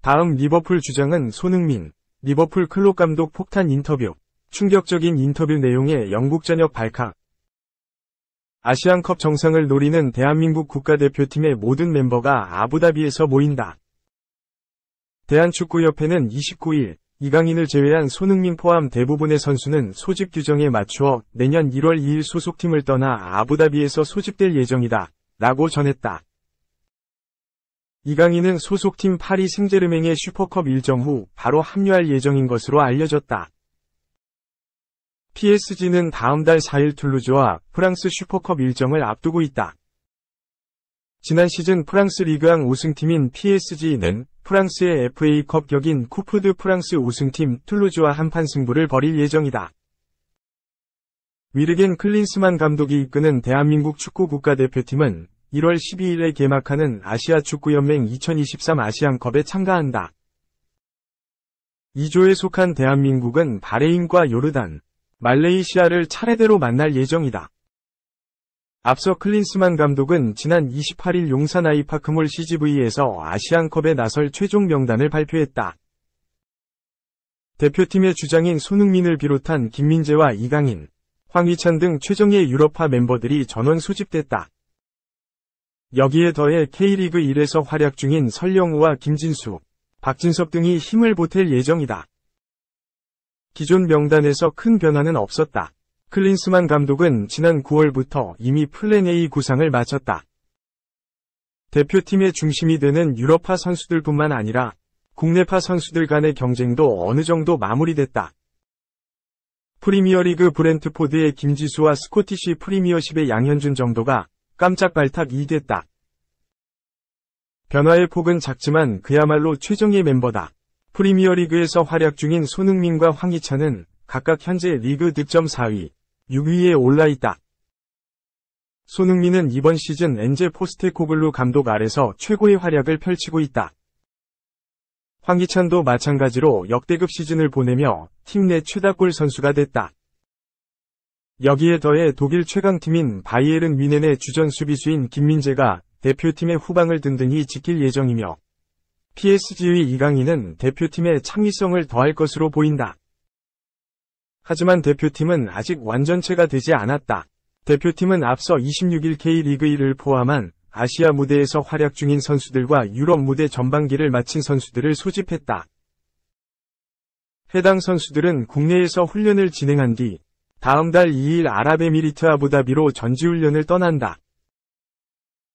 다음 리버풀 주장은 손흥민. 리버풀 클롭 감독 폭탄 인터뷰. 충격적인 인터뷰 내용의 영국 전역 발칵. 아시안컵 정상을 노리는 대한민국 국가대표팀의 모든 멤버가 아부다비에서 모인다. 대한축구협회는 29일 이강인을 제외한 손흥민 포함 대부분의 선수는 소집 규정에 맞추어 내년 1월 2일 소속팀을 떠나 아부다비에서 소집될 예정이다 라고 전했다. 이강인은 소속팀 파리 생제르맹의 슈퍼컵 일정 후 바로 합류할 예정인 것으로 알려졌다. PSG는 다음 달 4일 툴루즈와 프랑스 슈퍼컵 일정을 앞두고 있다. 지난 시즌 프랑스 리그앙 우승팀인 PSG는 프랑스의 FA컵 격인 쿠프 드 프랑스 우승팀 툴루즈와 한판 승부를 벌일 예정이다. 위르겐 클린스만 감독이 이끄는 대한민국 축구 국가대표팀은 1월 12일에 개막하는 아시아축구연맹 2023 아시안컵에 참가한다. 2조에 속한 대한민국은 바레인과 요르단, 말레이시아를 차례대로 만날 예정이다. 앞서 클린스만 감독은 지난 28일 용산 아이파크몰 CGV에서 아시안컵에 나설 최종 명단을 발표했다. 대표팀의 주장인 손흥민을 비롯한 김민재와 이강인, 황희찬 등 최정예 유럽파 멤버들이 전원 소집됐다. 여기에 더해 K리그 1에서 활약 중인 설영우와 김진수, 박진섭 등이 힘을 보탤 예정이다. 기존 명단에서 큰 변화는 없었다. 클린스만 감독은 지난 9월부터 이미 플랜 A 구상을 마쳤다. 대표팀의 중심이 되는 유럽파 선수들뿐만 아니라 국내파 선수들 간의 경쟁도 어느 정도 마무리됐다. 프리미어리그 브렌트포드의 김지수와 스코티시 프리미어십의 양현준 정도가 깜짝 발탁이 됐다. 변화의 폭은 작지만 그야말로 최정예 멤버다. 프리미어리그에서 활약 중인 손흥민과 황희찬은 각각 현재 리그 득점 4위, 6위에 올라있다. 손흥민은 이번 시즌 엔제 포스테코글루 감독 아래서 최고의 활약을 펼치고 있다. 황희찬도 마찬가지로 역대급 시즌을 보내며 팀 내 최다골 선수가 됐다. 여기에 더해 독일 최강팀인 바이에른 뮌헨의 주전 수비수인 김민재가 대표팀의 후방을 든든히 지킬 예정이며 PSG의 이강인은 대표팀의 창의성을 더할 것으로 보인다. 하지만 대표팀은 아직 완전체가 되지 않았다. 대표팀은 앞서 26일 K리그 1을 포함한 아시아 무대에서 활약 중인 선수들과 유럽 무대 전반기를 마친 선수들을 소집했다. 해당 선수들은 국내에서 훈련을 진행한 뒤 다음 달 2일 아랍에미리트 아부다비로 전지훈련을 떠난다.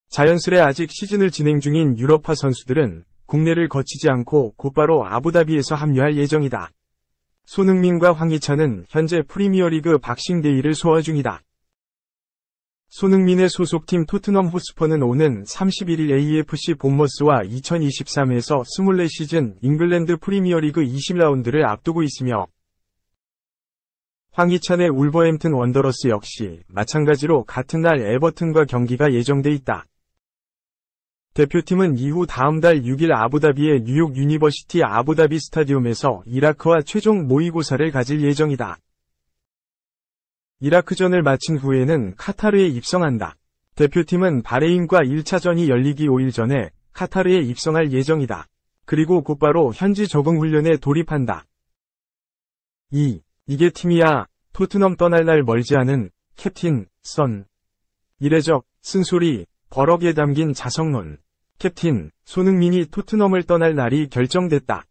자연스레 아직 시즌을 진행 중인 유럽파 선수들은 국내를 거치지 않고 곧바로 아부다비에서 합류할 예정이다. 손흥민과 황희찬은 현재 프리미어리그 박싱데이를 소화 중이다. 손흥민의 소속팀 토트넘 호스퍼는 오는 31일 AFC 본머스와 2023에서 24시즌 잉글랜드 프리미어리그 20라운드를 앞두고 있으며 황희찬의 울버햄튼 원더러스 역시 마찬가지로 같은 날 에버튼과 경기가 예정돼 있다. 대표팀은 이후 다음 달 6일 아부다비의 뉴욕 유니버시티 아부다비 스타디움에서 이라크와 최종 모의고사를 가질 예정이다. 이라크전을 마친 후에는 카타르에 입성한다. 대표팀은 바레인과 1차전이 열리기 5일 전에 카타르에 입성할 예정이다. 그리고 곧바로 현지 적응 훈련에 돌입한다. 이게 팀이야. 토트넘 떠날 날 멀지 않은 캡틴, 선. 이례적, 쓴소리, 버럭에 담긴 자성론. 캡틴, 손흥민이 토트넘을 떠날 날이 결정됐다.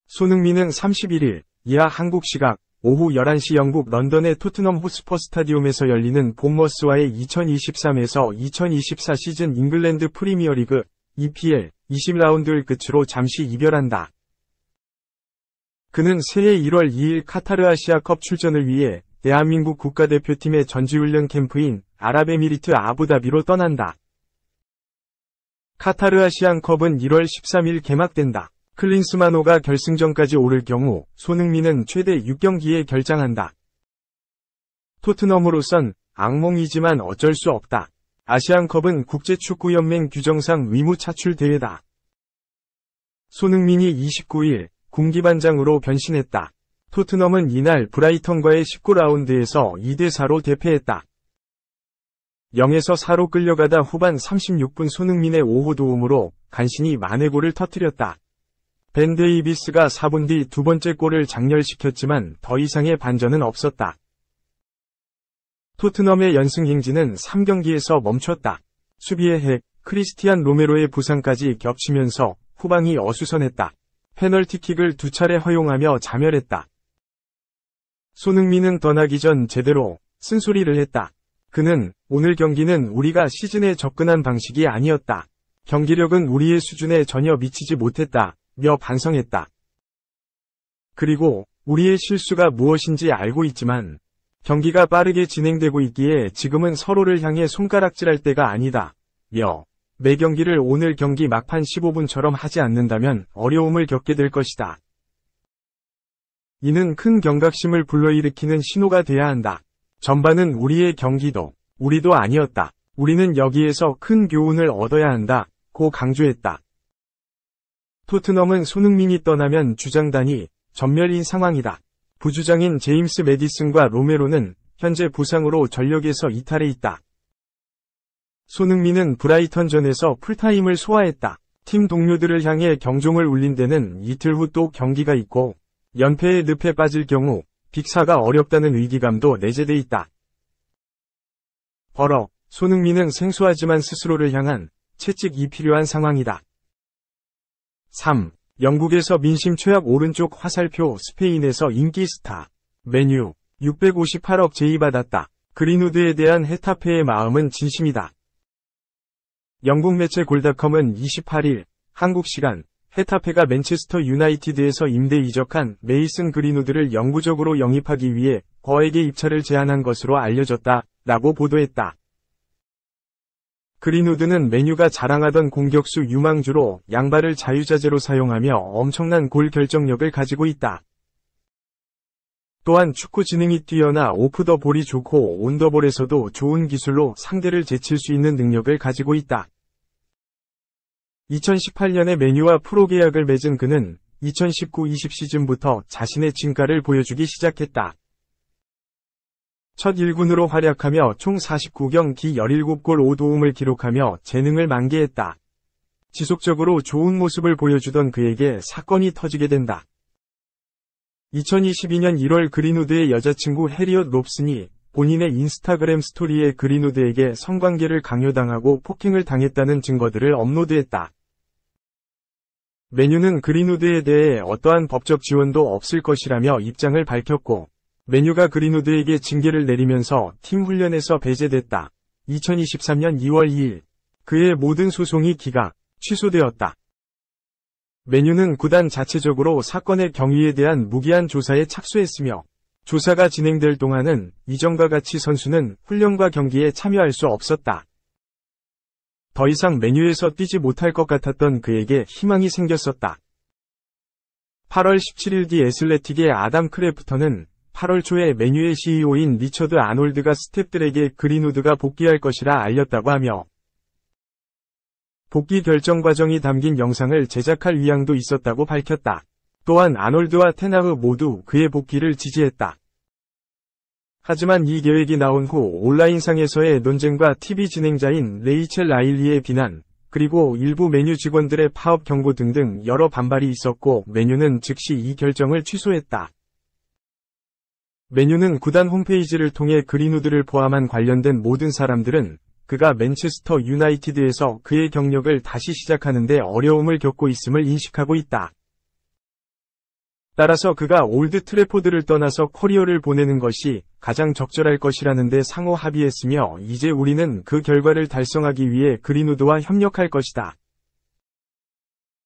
손흥민은 31일, 이하 한국 시각, 오후 11시 영국 런던의 토트넘 호스퍼 스타디움에서 열리는 본머스와의 2023에서 2024 시즌 잉글랜드 프리미어리그, EPL, 20라운드를 끝으로 잠시 이별한다. 그는 새해 1월 2일 카타르 아시아컵 출전을 위해 대한민국 국가대표팀의 전지훈련 캠프인 아랍에미리트 아부다비로 떠난다. 카타르 아시안컵은 1월 13일 개막된다. 클린스만호가 결승전까지 오를 경우 손흥민은 최대 6경기에 결장한다. 토트넘으로선 악몽이지만 어쩔 수 없다. 아시안컵은 국제축구연맹 규정상 의무 차출 대회다. 손흥민이 29일 군기반장으로 변신했다. 토트넘은 이날 브라이턴과의 19라운드에서 2대4로 대패했다. 0에서 4로 끌려가다 후반 36분 손흥민의 5호 도움으로 간신히 만회골을 터뜨렸다. 벤 데이비스가 4분 뒤 두 번째 골을 장렬시켰지만 더 이상의 반전은 없었다. 토트넘의 연승 행진은 3경기에서 멈췄다. 수비의 핵, 크리스티안 로메로의 부상까지 겹치면서 후방이 어수선했다. 페널티킥을 2차례 허용하며 자멸했다. 손흥민은 떠나기 전 제대로 쓴소리를 했다. 그는 오늘 경기는 우리가 시즌에 접근한 방식이 아니었다. 경기력은 우리의 수준에 전혀 미치지 못했다. 며 반성했다. 그리고 우리의 실수가 무엇인지 알고 있지만 경기가 빠르게 진행되고 있기에 지금은 서로를 향해 손가락질할 때가 아니다. 며 매 경기를 오늘 경기 막판 15분처럼 하지 않는다면 어려움을 겪게 될 것이다. 이는 큰 경각심을 불러일으키는 신호가 돼야 한다. 전반은 우리의 경기도 우리도 아니었다. 우리는 여기에서 큰 교훈을 얻어야 한다. 고 강조했다. 토트넘은 손흥민이 떠나면 주장단이 전멸인 상황이다. 부주장인 제임스 매디슨과 로메로는 현재 부상으로 전력에서 이탈해 있다. 손흥민은 브라이턴전에서 풀타임을 소화했다. 팀 동료들을 향해 경종을 울린 데는 이틀 후 또 경기가 있고 연패의 늪에 빠질 경우 빅4가 어렵다는 위기감도 내재돼 있다. 버럭, 손흥민은 생소하지만 스스로를 향한 채찍이 필요한 상황이다. 3. 영국에서 민심 최악 오른쪽 화살표 스페인에서 인기 스타. 맨유 658억 제의받았다. 그린우드에 대한 헤타페의 마음은 진심이다. 영국 매체 골닷컴은 28일 한국 시간 헤타페가 맨체스터 유나이티드에서 임대 이적한 메이슨 그린우드를 영구적으로 영입하기 위해 거액의 입찰을 제안한 것으로 알려졌다. 라고 보도했다. 그린우드는 맨유가 자랑하던 공격수 유망주로 양발을 자유자재로 사용하며 엄청난 골 결정력을 가지고 있다. 또한 축구 지능이 뛰어나 오프 더 볼이 좋고 온 더 볼에서도 좋은 기술로 상대를 제칠 수 있는 능력을 가지고 있다. 2018년에 맨유와 프로 계약을 맺은 그는 2019-20 시즌부터 자신의 진가를 보여주기 시작했다. 첫 1군으로 활약하며 총 49경기 17골 5도움을 기록하며 재능을 만개했다. 지속적으로 좋은 모습을 보여주던 그에게 사건이 터지게 된다. 2022년 1월 그린우드의 여자친구 해리엇 롭슨이 본인의 인스타그램 스토리에 그린우드에게 성관계를 강요당하고 폭행을 당했다는 증거들을 업로드했다. 맨유는 그린우드에 대해 어떠한 법적 지원도 없을 것이라며 입장을 밝혔고 맨유가 그린우드에게 징계를 내리면서 팀 훈련에서 배제됐다. 2023년 2월 2일 그의 모든 소송이 기각, 취소되었다. 맨유는 구단 자체적으로 사건의 경위에 대한 무기한 조사에 착수했으며 조사가 진행될 동안은 이전과 같이 선수는 훈련과 경기에 참여할 수 없었다. 더 이상 맨유에서 뛰지 못할 것 같았던 그에게 희망이 생겼었다. 8월 17일 디 애슬레틱의 아담 크래프터는 8월 초에 맨유의 CEO인 리처드 아놀드가 스태프들에게 그린우드가 복귀할 것이라 알렸다고 하며 복귀 결정 과정이 담긴 영상을 제작할 의향도 있었다고 밝혔다. 또한 아놀드와 테나흐 모두 그의 복귀를 지지했다. 하지만 이 계획이 나온 후 온라인상에서의 논쟁과 TV 진행자인 레이첼 라일리의 비난, 그리고 일부 맨유 직원들의 파업 경고 등등 여러 반발이 있었고 맨유는 즉시 이 결정을 취소했다. 맨유는 구단 홈페이지를 통해 그린우드를 포함한 관련된 모든 사람들은 그가 맨체스터 유나이티드에서 그의 경력을 다시 시작하는 데 어려움을 겪고 있음을 인식하고 있다. 따라서 그가 올드 트래포드를 떠나서 코리어를 보내는 것이 가장 적절할 것이라는 데 상호 합의했으며 이제 우리는 그 결과를 달성하기 위해 그린우드와 협력할 것이다.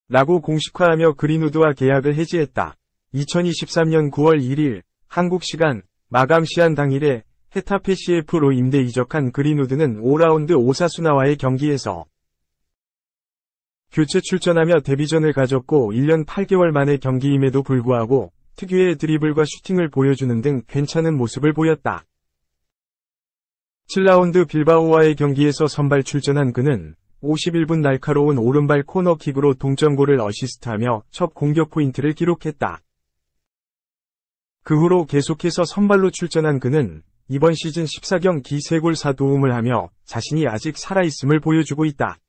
라고 공식화하며 그린우드와 계약을 해지했다. 2023년 9월 1일 한국 시간 마감 시한 당일에 헤타페 CF로 임대 이적한 그린우드는 5라운드 오사수나와의 경기에서 교체 출전하며 데뷔전을 가졌고 1년 8개월 만의 경기임에도 불구하고 특유의 드리블과 슈팅을 보여주는 등 괜찮은 모습을 보였다. 7라운드 빌바오와의 경기에서 선발 출전한 그는 51분 날카로운 오른발 코너킥으로 동점골을 어시스트하며 첫 공격 포인트를 기록했다. 그 후로 계속해서 선발로 출전한 그는 이번 시즌 14경기 3골 4도움을 하며 자신이 아직 살아있음을 보여주고 있다.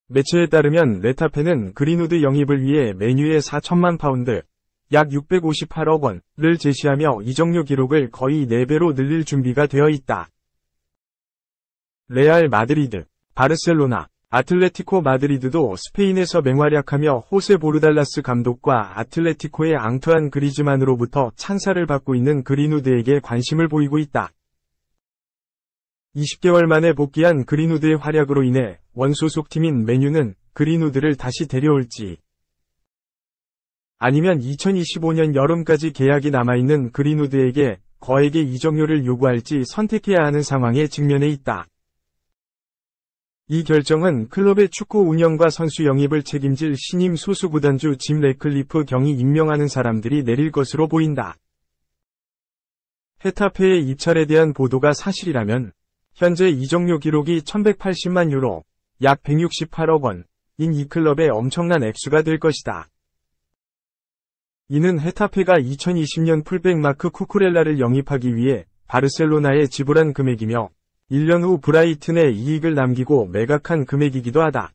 매체에 따르면 레타페는 그린우드 영입을 위해 맨유에 4천만 파운드, 약 658억 원을 제시하며 이적료 기록을 거의 4배로 늘릴 준비가 되어 있다. 레알 마드리드, 바르셀로나, 아틀레티코 마드리드도 스페인에서 맹활약하며 호세 보르달라스 감독과 아틀레티코의 앙투안 그리즈만으로부터 찬사를 받고 있는 그린우드에게 관심을 보이고 있다. 20개월 만에 복귀한 그린우드의 활약으로 인해 원소속 팀인 맨유는 그린우드를 다시 데려올지, 아니면 2025년 여름까지 계약이 남아있는 그린우드에게 거액의 이적료를 요구할지 선택해야 하는 상황에 직면해 있다. 이 결정은 클럽의 축구 운영과 선수 영입을 책임질 신임 소수 구단주 짐 래클리프 경이 임명하는 사람들이 내릴 것으로 보인다. 헤타페의 입찰에 대한 보도가 사실이라면 현재 이적료 기록이 1180만 유로, 약 168억 원인 이 클럽의 엄청난 액수가 될 것이다. 이는 헤타페가 2020년 풀백 마크 쿠쿠렐라를 영입하기 위해 바르셀로나에 지불한 금액이며 1년 후 브라이튼에 이익을 남기고 매각한 금액이기도 하다.